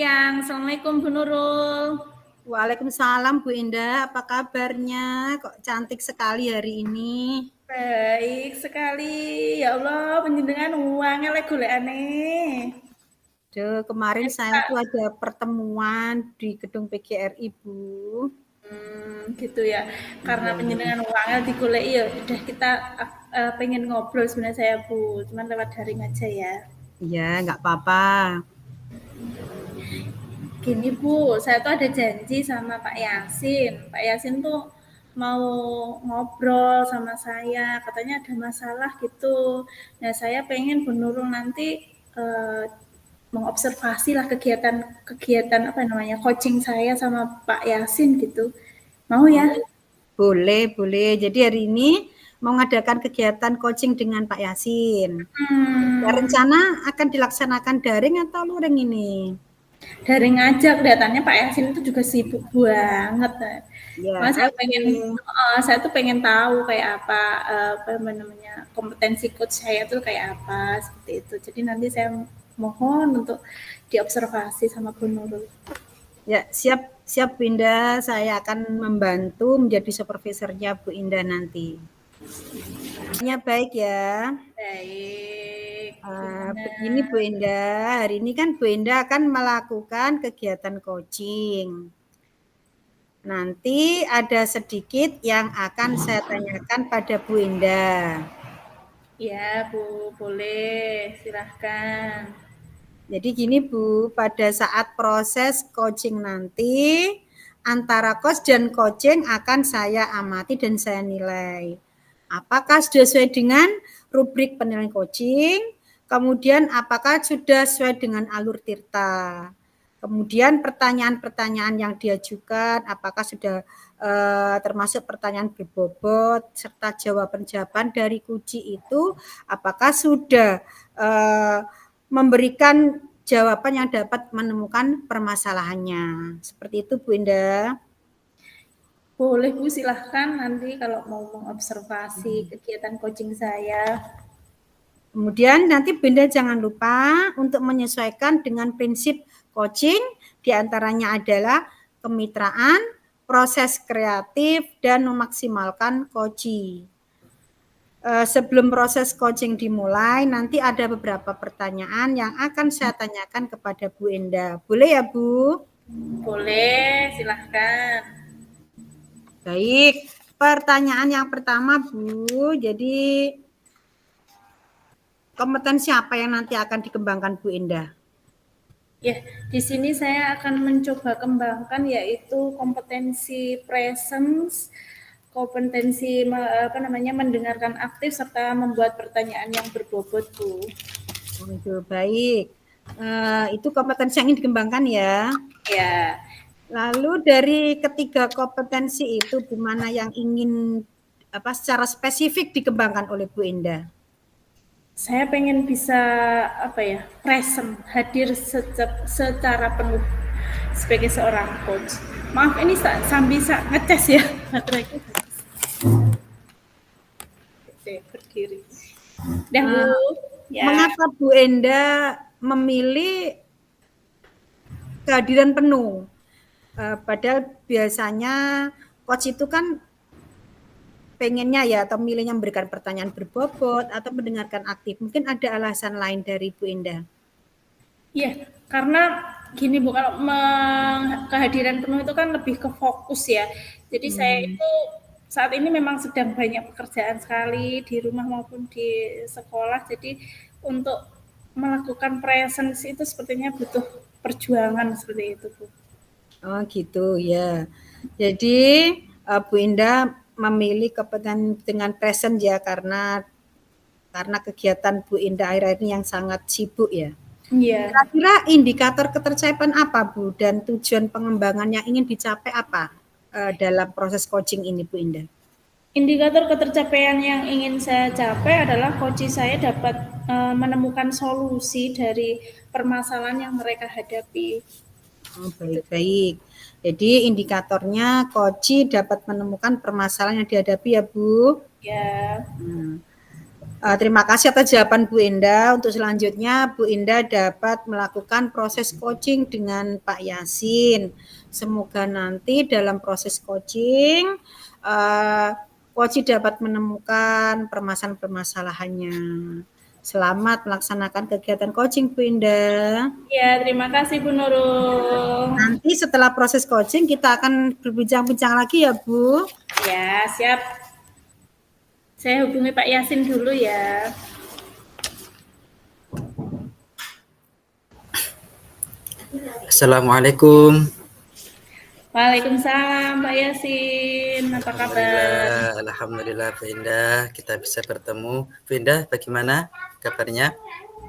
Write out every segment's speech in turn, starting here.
siang. Assalamualaikum Bu Nurul. Waalaikumsalam Bu Indah, apa kabarnya? Kok cantik sekali hari ini? Baik sekali. Ya Allah, panjenengan uangnya lek golekane. Kemarin saya tuh ada pertemuan di gedung PGRI, Bu. Gitu ya. Karena Iya, panjenengan uangnya digoleki ya udah kita pengen ngobrol sebenarnya saya Bu, cuman lewat daring aja ya. iya, nggak apa-apa. Gini Bu, saya tuh ada janji sama Pak Yasin. Pak Yasin tuh mau ngobrol sama saya, katanya ada masalah gitu. Nah, saya pengen Bu Nurul nanti eh, mengobservasi lah kegiatan apa namanya coaching saya sama Pak Yasin gitu. Mau ya? Oh, boleh, boleh. Jadi hari ini mau ngadakan kegiatan coaching dengan Pak Yasin. Ya, Hmm, rencana akan dilaksanakan daring atau luring ini? daring aja kelihatannya Pak Yasin itu juga sibuk banget. Ya, Mas saya oke. pengen, saya tuh pengen tahu kayak apa namanya kompetensi coach saya tuh kayak apa seperti itu. Jadi nanti saya mohon untuk diobservasi sama Bu Nurul. Ya, siap, siap Bu Indah. Saya akan membantu menjadi supervisornya Bu Indah nanti. Baik ya. Baik, gimana? Begini Bu Indah, hari ini kan Bu Indah akan melakukan kegiatan coaching. Nanti ada sedikit yang akan saya tanyakan pada Bu Indah. Ya Bu, boleh silahkan. Jadi gini Bu, pada saat proses coaching nanti, antara coach dan coaching akan saya amati dan saya nilai. Apakah sudah sesuai dengan rubrik penilaian coaching? Kemudian apakah sudah sesuai dengan alur Tirta? Kemudian pertanyaan-pertanyaan yang diajukan, apakah sudah termasuk pertanyaan berbobot, serta jawaban-jawaban dari kunci itu, apakah sudah memberikan jawaban yang dapat menemukan permasalahannya. Seperti itu Bu Indah. Boleh Bu, silahkan nanti kalau mau mengobservasi kegiatan coaching saya. Kemudian nanti Bunda jangan lupa untuk menyesuaikan dengan prinsip coaching, diantaranya adalah kemitraan, proses kreatif, dan memaksimalkan coaching. Sebelum proses coaching dimulai, nanti ada beberapa pertanyaan yang akan saya tanyakan kepada Bu Enda. Boleh ya Bu? Boleh, silahkan. Baik, pertanyaan yang pertama Bu, jadi kompetensi apa yang nanti akan dikembangkan Bu Indah? Ya, di sini saya akan mencoba kembangkan yaitu kompetensi presence, kompetensi apa namanya mendengarkan aktif serta membuat pertanyaan yang berbobot, Bu. Oh, itu baik. Itu kompetensi yang ingin dikembangkan ya. Ya, Lalu dari ketiga kompetensi itu, di mana yang ingin secara spesifik dikembangkan oleh Bu Indah? saya pengen bisa apa ya, present, hadir secara penuh sebagai seorang coach. Maaf ini sambil ngetes ya bateraiku. Oke, berdiri. Dah Bu, Uh, ya. Mengapa Bu Enda memilih kehadiran penuh? Padahal biasanya coach itu kan pengennya ya atau milihnya memberikan pertanyaan berbobot atau mendengarkan aktif. Mungkin ada alasan lain dari Bu Indah. Iya, karena gini Bu, kalau kehadiran penuh itu kan lebih ke fokus ya. Jadi saya itu saat ini memang sedang banyak pekerjaan sekali di rumah maupun di sekolah. Jadi untuk melakukan presence itu sepertinya butuh perjuangan seperti itu Bu. Oh gitu ya. Jadi Bu Indah memilih kompetensi dengan present ya karena kegiatan Bu Indah akhir-akhir ini yang sangat sibuk ya. Iya. Kira-kira indikator ketercapaian apa Bu dan tujuan pengembangan yang ingin dicapai apa dalam proses coaching ini Bu Indah? Indikator ketercapaian yang ingin saya capai adalah coach saya dapat menemukan solusi dari permasalahan yang mereka hadapi. Oh, baik-baik. Jadi indikatornya coach dapat menemukan permasalahan yang dihadapi ya Bu. Ya. Hmm. Terima kasih atas jawaban Bu Indah. Untuk selanjutnya, Bu Indah dapat melakukan proses coaching dengan Pak Yasin. Semoga nanti dalam proses coaching, coach dapat menemukan permasalahan-permasalahannya. Selamat melaksanakan kegiatan coaching, Bu Indah. Ya, terima kasih Bu Nurul. Nanti setelah proses coaching, kita akan berbincang-bincang lagi ya, Bu. Ya, siap. Saya hubungi Pak Yasin dulu ya. Assalamualaikum. Waalaikumsalam Pak Yasin. Apa kabar? Alhamdulillah Bu Indah, kita bisa bertemu. Bu Indah, bagaimana kabarnya?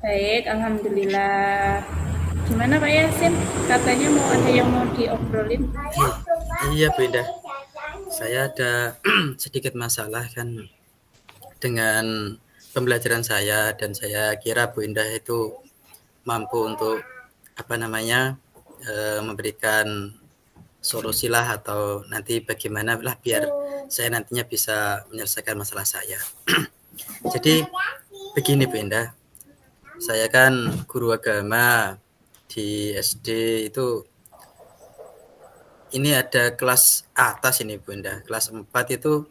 Baik, alhamdulillah. Gimana Pak Yasin? Katanya mau ada yang mau diobrolin. Iya Bu Indah, saya ada sedikit masalah kan dengan pembelajaran saya, dan saya kira Bu Indah itu mampu untuk memberikan solusi lah, atau nanti bagaimana lah biar saya nantinya bisa menyelesaikan masalah saya. Jadi begini Bu Indah, saya kan guru agama di SD itu. Ini ada kelas atas ini Bu Indah, kelas 4 itu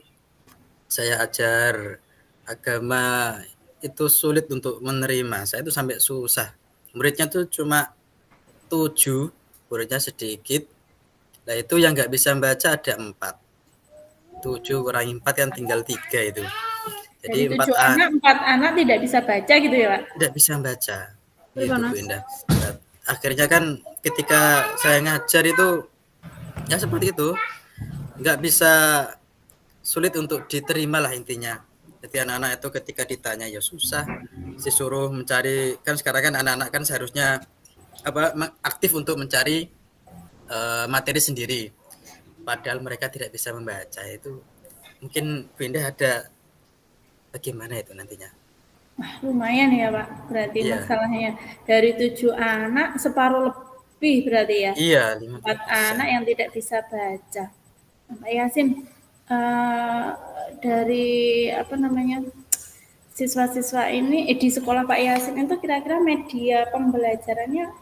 saya ajar agama itu sulit untuk menerima. Saya itu sampai susah. Muridnya tuh cuma 7, muridnya sedikit. Nah itu yang nggak bisa baca ada 4. 7 kurangi 4 kan tinggal 3 itu. Jadi Jadi 7 anak, 4 anak tidak bisa baca gitu ya Pak? tidak bisa baca. Gitu Gimana? Bu Indah. Nah, akhirnya kan ketika saya ngajar itu ya seperti itu. Nggak bisa, sulit untuk diterima lah intinya. Jadi anak-anak itu ketika ditanya ya susah, disuruh mencari, kan sekarang kan anak-anak kan seharusnya aktif untuk mencari materi sendiri, padahal mereka tidak bisa membaca. Itu mungkin Bu Indah ada bagaimana itu nantinya? Lumayan ya Pak, berarti Iya. masalahnya. Dari 7 anak, separuh lebih berarti ya? Iya, 4 50%. anak yang tidak bisa baca. Pak Yasin, dari siswa-siswa ini di sekolah Pak Yasin itu kira-kira media pembelajarannya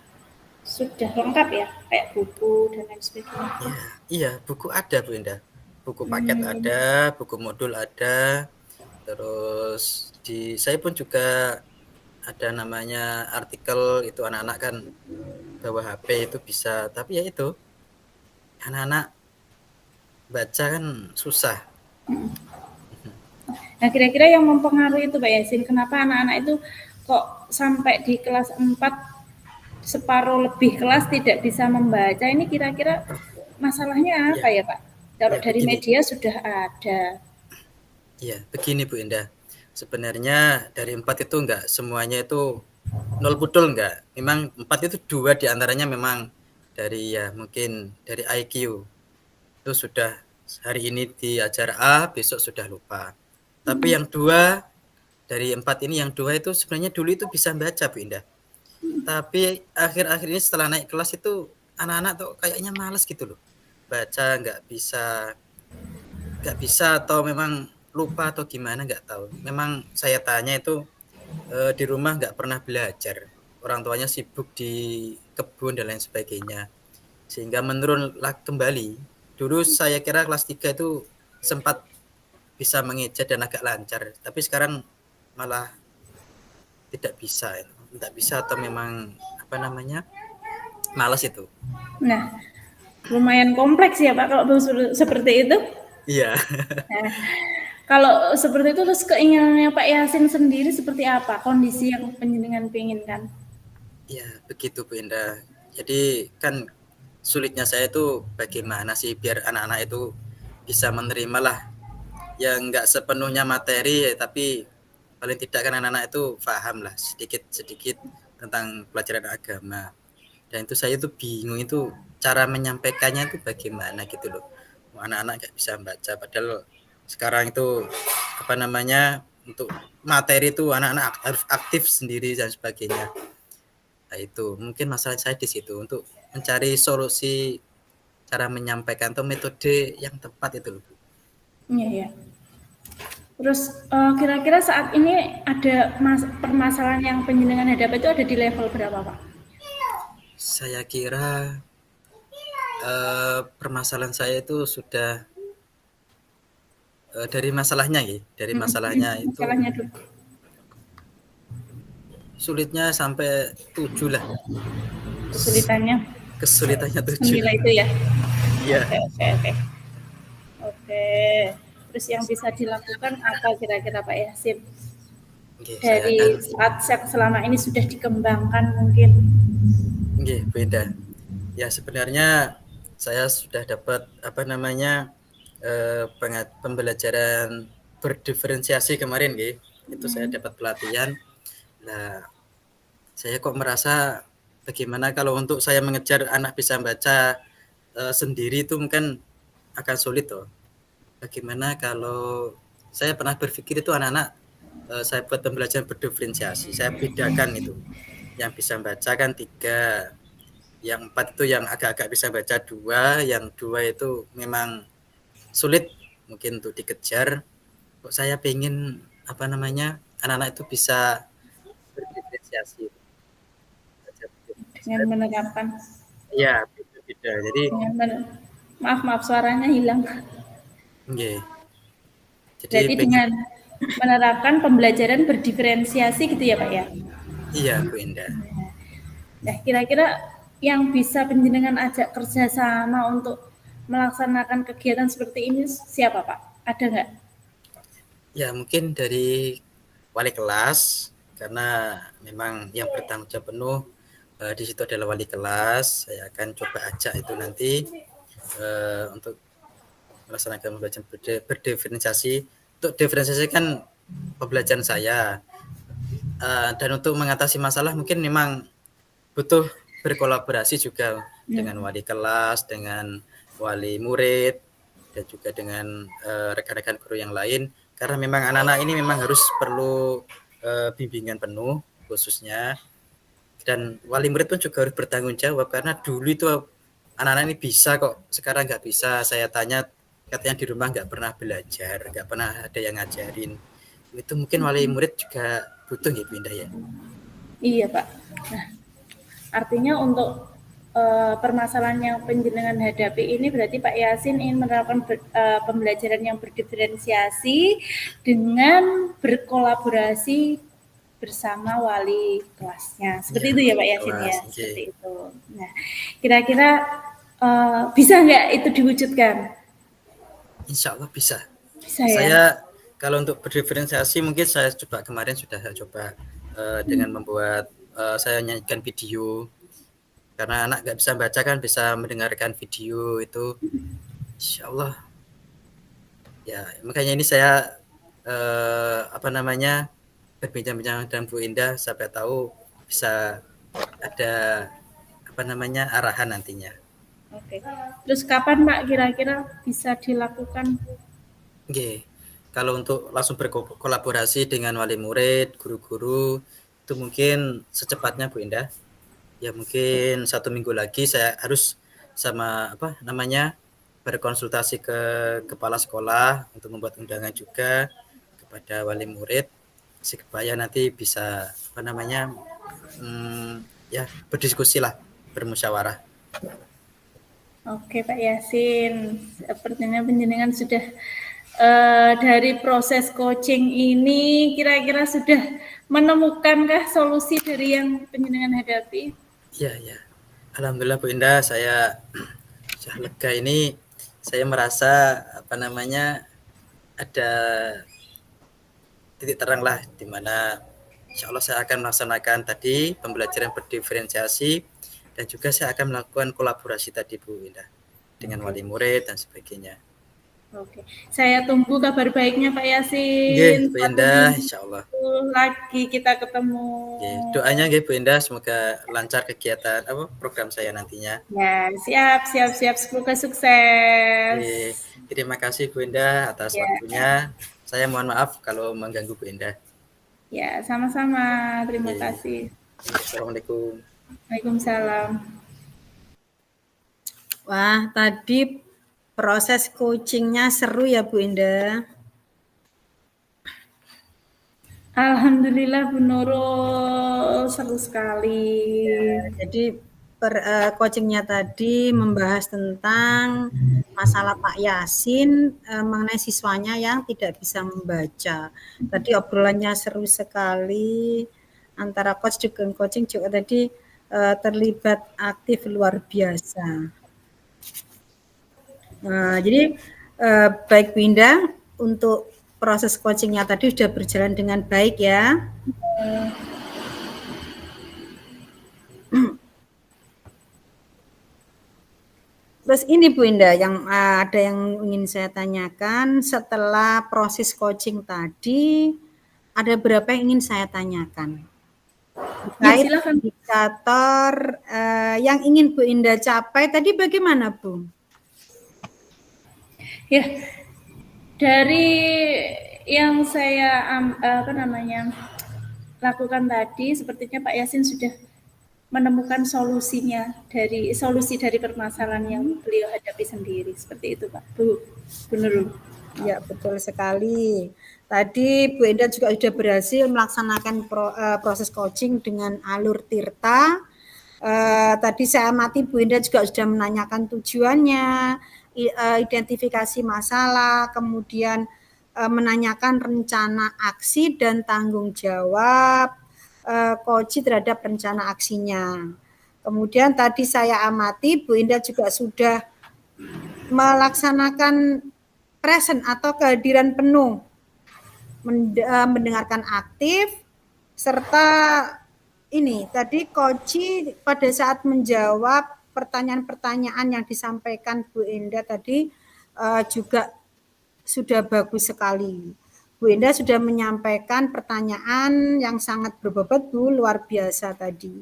sudah lengkap ya? Kayak buku dan lain sebagainya. Iya, buku ada Bu Indah. Buku paket ada, buku modul ada. Terus saya pun juga ada namanya artikel itu, anak-anak kan bawa HP itu bisa, tapi ya itu anak-anak baca kan susah. Nah, kira-kira yang mempengaruhi itu Pak Yasin, kenapa anak-anak itu kok sampai di kelas 4 separuh lebih kelas tidak bisa membaca, ini kira-kira masalahnya apa ya Pak? Kalau Ya dari begini. media sudah ada. Iya, begini Bu Indah. Sebenarnya dari 4 itu enggak semuanya itu nol pudul, enggak. Memang 4 itu 2 diantaranya memang dari mungkin dari IQ. Itu sudah hari ini diajar A, besok sudah lupa. Tapi yang 2 dari 4 ini, yang 2 itu sebenarnya dulu itu bisa baca Bu Indah. Tapi akhir-akhir ini setelah naik kelas itu anak-anak tuh kayaknya malas gitu loh. Baca nggak bisa atau memang lupa atau gimana nggak tahu. Memang saya tanya itu di rumah nggak pernah belajar. Orang tuanya sibuk di kebun dan lain sebagainya. Sehingga menurun kembali. Dulu saya kira kelas 3 itu sempat bisa mengeja dan agak lancar. Tapi sekarang malah tidak bisa. Tidak bisa atau memang malas itu. Nah, lumayan kompleks ya Pak kalau seperti itu. Iya. Nah, kalau seperti itu terus keinginannya Pak Yasin sendiri seperti apa? Kondisi yang penjenengan inginkan? Ya, begitu Bu Indah. Jadi kan sulitnya saya itu bagaimana sih biar anak-anak itu bisa menerima lah, yang nggak sepenuhnya materi, tapi paling tidak kan anak-anak itu paham lah sedikit-sedikit tentang pelajaran agama. Dan itu saya tuh bingung itu cara menyampaikannya itu bagaimana gitu loh. Anak-anak nggak bisa baca, padahal sekarang itu untuk materi itu anak-anak harus aktif sendiri dan sebagainya. Nah, itu mungkin masalah saya di situ untuk mencari solusi cara menyampaikan atau metode yang tepat itu loh. Iya ya. Terus kira-kira saat ini ada permasalahan yang penjenengan hadapi itu ada di level berapa, Pak? Saya kira permasalahan saya itu sudah dari masalahnya ya, dari masalahnya itu Masalahnya dulu. sulitnya sampai 7 lah. Kesulitannya Kesulitannya 7. menilai itu ya. Iya. Oke, oke, oke. Oke. Terus yang bisa dilakukan apa kira-kira Pak Yasin? Oke, saya Dari akan saat selama ini sudah dikembangkan mungkin. beda. Ya sebenarnya saya sudah dapat apa namanya pembelajaran berdiferensiasi kemarin nggih. Itu saya dapat pelatihan. Nah, saya kok merasa bagaimana kalau untuk saya mengejar anak bisa baca sendiri itu mungkin akan sulit toh. Bagaimana kalau saya pernah berpikir itu anak-anak saya buat pembelajaran berdiferensiasi, saya bedakan itu. Yang bisa baca kan 3, yang 4 itu yang agak-agak bisa baca 2, yang 2 itu memang sulit mungkin untuk dikejar. Kok saya pengen apa namanya anak-anak itu bisa berdiferensiasi. Dengan menerapkan Iya, beda-beda. Jadi, maaf suaranya hilang. nggih. Jadi Berarti pengen, dengan menerapkan pembelajaran berdiferensiasi gitu ya Pak ya. iya Bu Indah. Nah kira-kira yang bisa penjenengan ajak kerjasama untuk melaksanakan kegiatan seperti ini siapa Pak? Ada nggak? Ya mungkin dari wali kelas karena memang yang bertanggung jawab penuh di situ adalah wali kelas. Saya akan coba ajak itu nanti untuk melaksanakan pembelajaran berdiferensiasi. Untuk diferensiasi kan pembelajaran saya dan untuk mengatasi masalah mungkin memang butuh berkolaborasi juga dengan wali kelas, dengan wali murid, dan juga dengan rekan-rekan guru yang lain. Karena memang anak-anak ini memang harus perlu bimbingan penuh khususnya. Dan wali murid pun juga harus bertanggung jawab karena dulu itu anak-anak ini bisa kok, sekarang nggak bisa. Saya tanya katanya di rumah nggak pernah belajar, nggak pernah ada yang ngajarin. Itu mungkin wali murid juga butuh ya pindah ya. Iya Pak. Nah, artinya untuk permasalahan yang penjenengan hadapi ini berarti Pak Yasin ingin menerapkan pembelajaran yang berdiferensiasi dengan berkolaborasi bersama wali kelasnya. Seperti Ya, itu ya Pak Yasin kelas, ya, okay. seperti itu. Nah, kira-kira bisa nggak itu diwujudkan? Insya Allah bisa. Bisa ya. Saya kalau untuk berdiferensiasi mungkin saya coba kemarin sudah saya coba dengan membuat saya nyanyikan video karena anak nggak bisa baca kan bisa mendengarkan video itu. Insya Allah ya makanya ini saya apa namanya berbincang-bincang dengan Bu Indah sampai tahu bisa ada apa namanya arahan nantinya. Oke. Terus kapan Pak kira-kira bisa dilakukan? Oke. Kalau untuk langsung berkolaborasi dengan wali murid, guru-guru itu mungkin secepatnya Bu Indah. Ya mungkin 1 minggu lagi saya harus sama apa namanya berkonsultasi ke kepala sekolah untuk membuat undangan juga kepada wali murid supaya nanti bisa apa namanya ya berdiskusi lah, bermusyawarah. Oke Pak Yasin, sepertinya penjenengan sudah dari proses coaching ini kira-kira sudah menemukankah solusi dari yang penjenengan hadapi? Ya, ya. Alhamdulillah Bu Indah, saya sudah lega ini. Saya merasa apa namanya ada titik terang lah di mana insya Allah saya akan melaksanakan tadi pembelajaran berdiferensiasi dan juga saya akan melakukan kolaborasi tadi Bu Indah dengan wali murid dan sebagainya. Oke, saya tunggu kabar baiknya Pak Nggih, Yasin. Bu 1 Indah, minggu insya Allah. lagi kita ketemu. Nggih, doanya nggih Bu Indah semoga lancar kegiatan apa program saya nantinya. Ya, siap. Semoga sukses. Nggih, terima kasih Bu Indah atas Ya, waktunya. Saya mohon maaf kalau mengganggu Bu Indah. ya sama-sama. Terima Nggih. kasih. Assalamualaikum. Waalaikumsalam. Wah, tadi proses coachingnya seru ya Bu Indah. Alhamdulillah Bu Nurul, seru sekali. Jadi coachingnya tadi membahas tentang masalah Pak Yasin mengenai siswanya yang tidak bisa membaca. Tadi obrolannya seru sekali antara coach dengan coaching juga tadi terlibat aktif luar biasa. Jadi baik Bu Indah, untuk proses coachingnya tadi sudah berjalan dengan baik ya. Terus ini Bu Indah, yang ada yang ingin saya tanyakan setelah proses coaching tadi, ada berapa yang ingin saya tanyakan Ya, terkait silakan. indikator yang ingin Bu Indah capai tadi bagaimana Bu? Ya, dari yang saya lakukan tadi, sepertinya Pak Yasin sudah menemukan solusi dari permasalahan yang beliau hadapi sendiri, seperti itu Pak Bu Nurul. Ya, betul sekali. Tadi Bu Indah juga sudah berhasil melaksanakan proses coaching dengan alur Tirta. Tadi saya amati Bu Indah juga sudah menanyakan tujuannya, identifikasi masalah, kemudian menanyakan rencana aksi dan tanggung jawab coach terhadap rencana aksinya. Kemudian tadi saya amati Bu Indah juga sudah melaksanakan present atau kehadiran penuh, mendengarkan aktif, serta ini tadi coach pada saat menjawab pertanyaan-pertanyaan yang disampaikan Bu Indah tadi juga sudah bagus sekali. Bu Indah sudah menyampaikan pertanyaan yang sangat berbobot Bu, luar biasa tadi.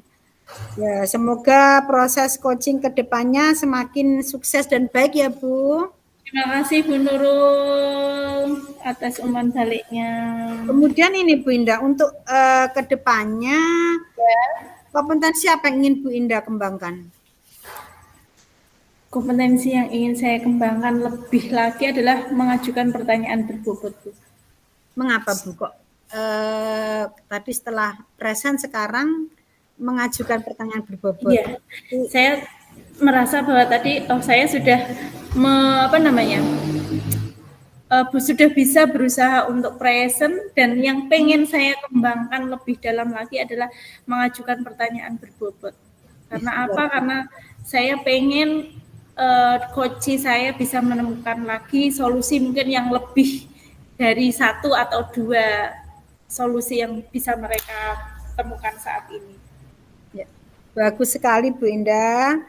Ya, semoga proses coaching ke depannya semakin sukses dan baik ya Bu. Terima kasih Bu Nurul atas umpan baliknya. Kemudian ini Bu Indah, untuk ke depannya kompetensi apa yang ingin Bu Indah kembangkan? Kompetensi yang ingin saya kembangkan lebih lagi adalah mengajukan pertanyaan berbobot Bu. Mengapa Bu kok tadi setelah present sekarang mengajukan pertanyaan berbobot? Iya, saya merasa bahwa tadi saya sudah sudah bisa berusaha untuk present, dan yang pengen saya kembangkan lebih dalam lagi adalah mengajukan pertanyaan berbobot. Karena apa? Karena saya pengen coach saya bisa menemukan lagi solusi mungkin yang lebih dari satu atau dua solusi yang bisa mereka temukan saat ini. Ya, bagus sekali Bu Indah.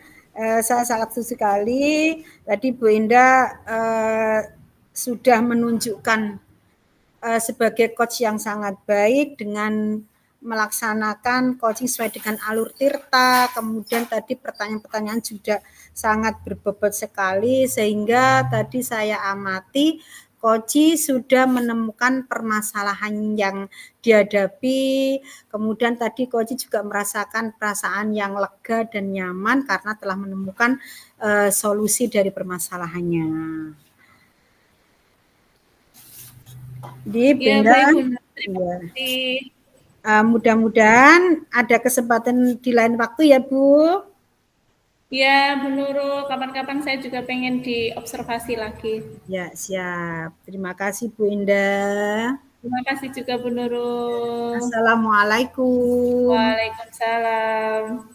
Saya sangat setuju sekali. Tadi Bu Indah sudah menunjukkan sebagai coach yang sangat baik dengan melaksanakan coaching sesuai dengan alur Tirta, kemudian tadi pertanyaan-pertanyaan juga sangat berbobot sekali, sehingga tadi saya amati coach sudah menemukan permasalahan yang dihadapi, kemudian tadi coach juga merasakan perasaan yang lega dan nyaman karena telah menemukan solusi dari permasalahannya. Di Pindah, mudah-mudahan ada kesempatan di lain waktu ya Bu. Ya Bu Nurul, kapan-kapan saya juga pengen diobservasi lagi. Ya siap, terima kasih Bu Indah. Terima kasih juga Bu Nurul. Assalamualaikum. Waalaikumsalam.